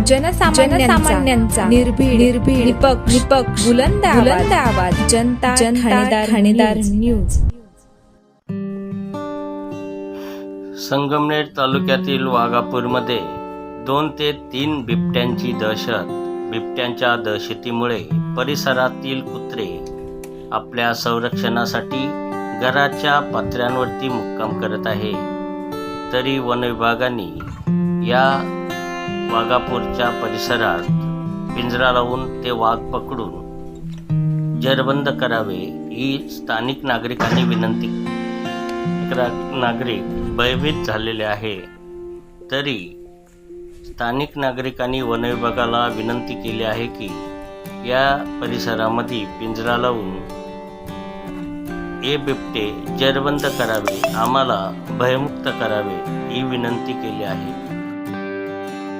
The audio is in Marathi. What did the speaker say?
जनसामान्यांचा निर्भीड निपक्ष बुलंद आवाज जनता ठाणेदार न्यूज। संगमनेर तालुक्यातील वाघापूरमध्ये 2 ते 3 बिबट्यांची दहशत। बिबट्यांच्या दहशतीमुळे परिसरातील कुत्रे आपल्या संरक्षणासाठी घराच्या पत्र्यांवरती मुक्काम करत आहे। तरी वन विभागाने या वाघापूरच्या परिसरात पिंजरा लावून ते वाघ पकडून जेरबंद करावे ही स्थानिक नागरिकांनी विनंती। नागरिक भयभीत झालेले आहे। तरी स्थानिक नागरिकांनी वन विभागाला विनंती केली आहे की या परिसरामध्ये पिंजरा लावून हे बिबटे जेरबंद करावे, आम्हाला भयमुक्त करावे ही विनंती केली आहे।